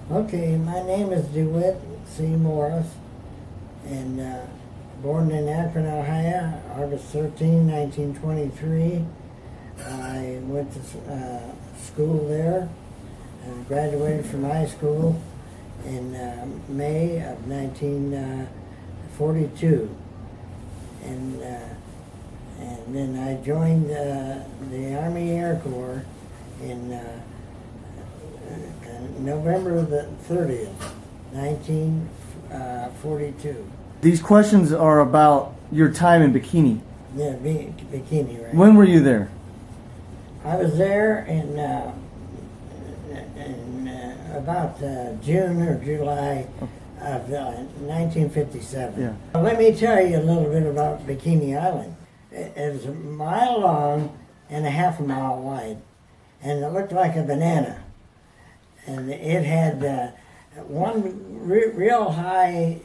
Okay, my name is DeWitt C. Morris, and born in Akron, Ohio, August 13, 1923. I went to school there and graduated from high school in May of 1942. And then I joined the Army Air Corps in November the 30th, 1942. These questions are about your time in Bikini. Yeah, Bikini, right? When were you there? I was there in about June or July of 1957. Yeah. Let me tell you a little bit about Bikini Island. It was a mile long and a half a mile wide, and it looked like a banana. And it had one real high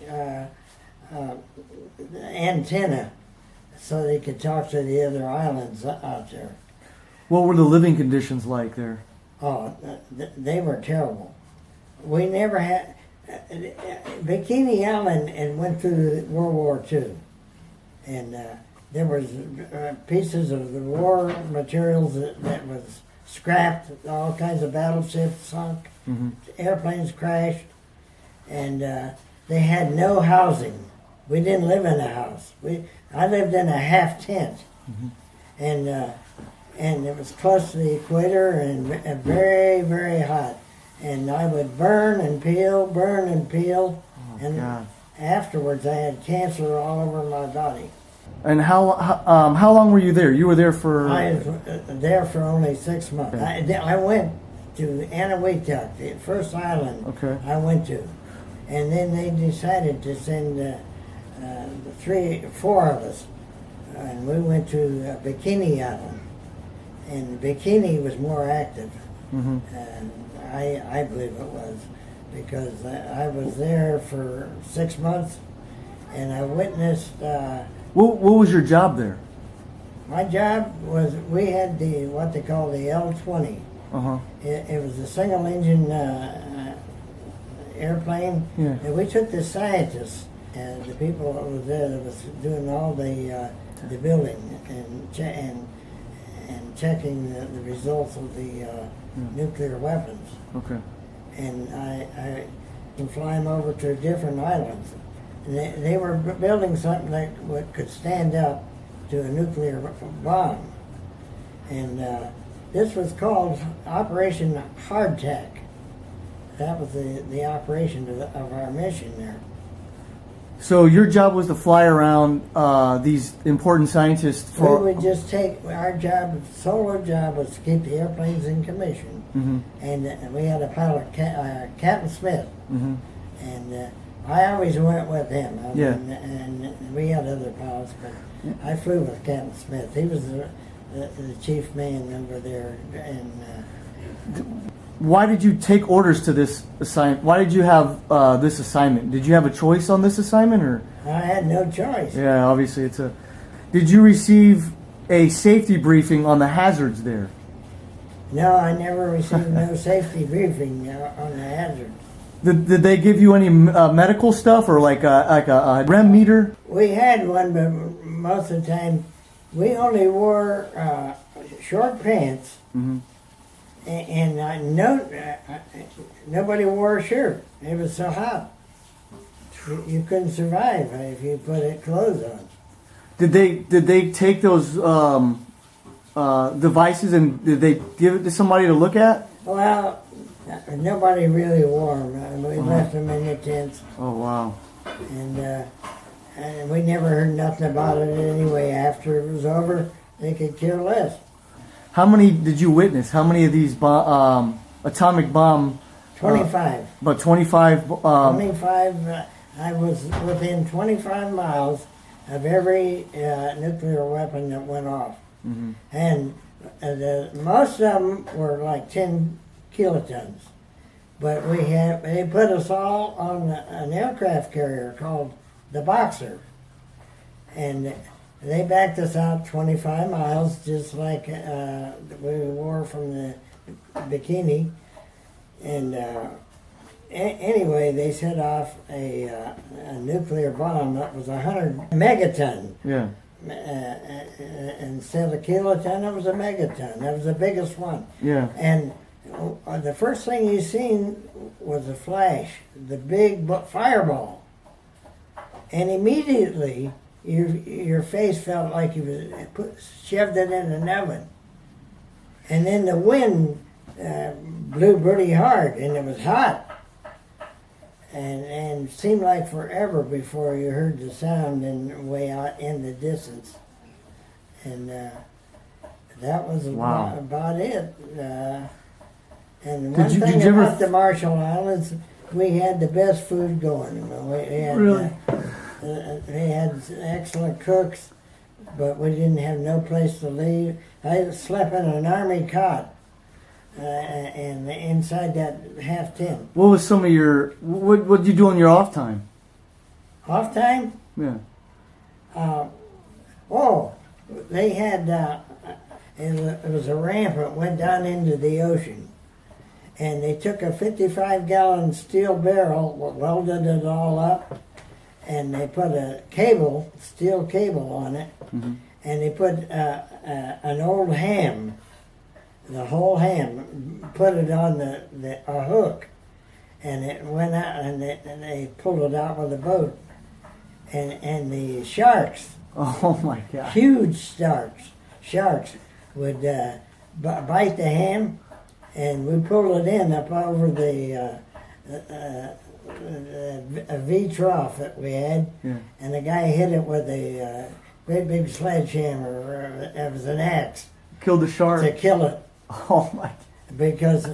antenna so they could talk to the other islands out there. What were the living conditions like there? Oh, they were terrible. We never had... Bikini Island and went through World War II. And there was pieces of the war materials that was scrapped, all kinds of battleships sunk, airplanes crashed, and they had no housing. We didn't live in a house. I lived in a half tent, and it was close to the equator and very, very hot. And I would burn and peel, and God. afterwards I had cancer all over my body. And how long were you there? You were there for... I was there for only 6 months. I went to Anahuac, the first island I went to. And then they decided to send 4 of us. And we went to Bikini Island. And Bikini was more active. And I believe it was. Because I was there for 6 months. And I witnessed... What was your job there? My job was, we had what they call the L-20. It was a single engine airplane. Yeah. And we took the scientists and the people that was there that was doing all the building and checking the results of the nuclear weapons. Okay. And I can fly them over to different islands. And they were building something that could stand up to a nuclear bomb. And this was called Operation Hardtack. That was the operation of our mission there. So your job was to fly around these important scientists for... We would just take, our solo job was to keep the airplanes in commission. And we had a pilot, Captain Smith. And I always went with him. And we had other pilots, but I flew with Captain Smith. He was the chief man over there. And why did you take orders to this assignment? Why did you have this assignment? Did you have a choice on this assignment, or? I had no choice. Yeah, obviously it's a... Did you receive a safety briefing on the hazards there? No, I never received no safety briefing on the hazards. Did they give you any medical stuff or like a REM meter? We had one, but most of the time we only wore short pants, and nobody wore a shirt. It was so hot. You couldn't survive if you put clothes on. Did they take those devices and did they give it to somebody to look at? Well, nobody really wore them. We left them in the tents. Oh, wow. And we never heard nothing about it anyway. After it was over, they could care less. How many did you witness? How many of these atomic bomb... 25. About 25... 25. I was within 25 miles of every nuclear weapon that went off. And most of them were like 10 kilotons. But they put us all on an aircraft carrier called the Boxer. And they backed us out 25 miles, just like we wore from the Bikini. And anyway, they set off a nuclear bomb that was 100 megaton. Yeah. Instead of kiloton, it was a megaton. That was the biggest one. Yeah. And the first thing you seen was a flash, the big fireball. And immediately, your face felt like you shoved it in an oven. And then the wind blew pretty hard, and it was hot. And seemed like forever before you heard the sound and way out in the distance. And that was about it. And one thing about the Marshall Islands, we had the best food going. We had, really? They had excellent cooks, but we didn't have no place to leave. I slept in an army cot, and inside that half tent. What was some of your what did you do on your off time? Off time? Yeah. They had it was a ramp that went down into the ocean, and they took a 55-gallon steel barrel, welded it all up, and they put a steel cable on it, mm-hmm. and they put an old ham, the whole ham, put it on a hook, and it went out, and they pulled it out with a boat, and the sharks, oh my God, huge sharks would bite the ham, and we pulled it in up over a V trough that we had, yeah. And the guy hit it with a great big sledgehammer. It was an axe. Killed the shark to kill it. Oh my! Because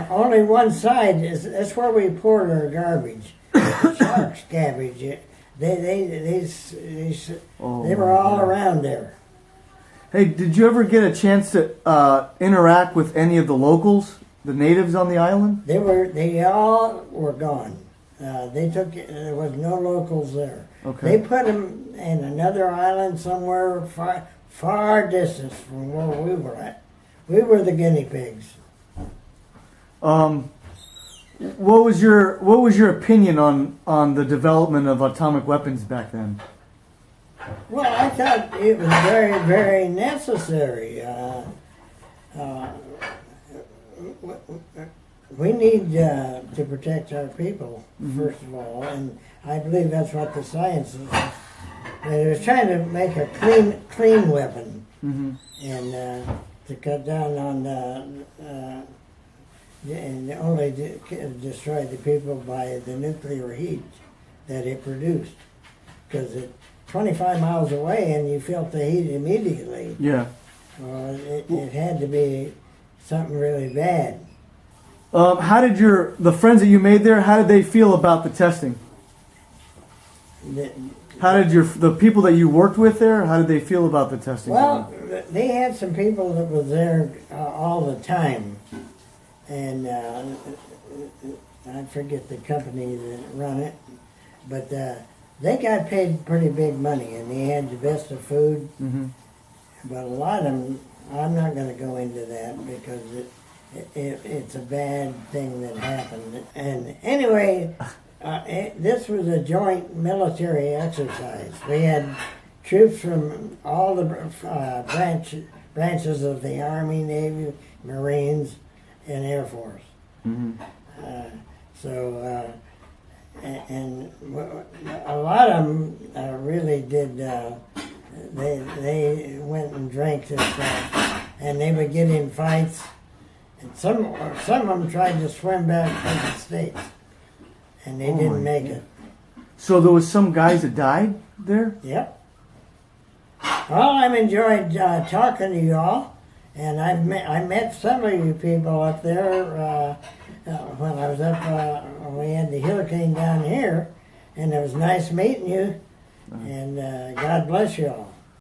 only one side that's where we poured our garbage. Sharks' garbage. They were all around there. Hey, did you ever get a chance to interact with any of the locals, the natives on the island? They all were gone. There was no locals there. Okay. They put them in another island somewhere far distance from where we were at. We were the guinea pigs. What was your opinion on the development of atomic weapons back then? Well, I thought it was very, very necessary. We need to protect our people, first of all, and I believe that's what the science is. They were trying to make a clean weapon, mm-hmm. and to cut down on and only destroy the people by the nuclear heat that it produced, because it 25 miles away and you felt the heat immediately. Yeah. It had to be something really bad. How did the friends that you made there, how did they feel about the testing? How did the people that you worked with there, how did they feel about the testing? Well, they had some people that was there all the time. And I forget the company that run it, but they got paid pretty big money, and they had the best of food. Mm-hmm. But a lot of them, I'm not going to go into that because it's a bad thing that happened. And anyway, this was a joint military exercise. We had troops from all the branches of the Army, Navy, Marines, and Air Force. Mm-hmm. And a lot of them really did. They went and drank and stuff, and they would get in fights. And some of them tried to swim back to the States, and they didn't make it. So there was some guys that died there? Yep. Well, I've enjoyed talking to you all, and I met some of you people up there when I was up. We had the hurricane down here, and it was nice meeting you. And God bless you all.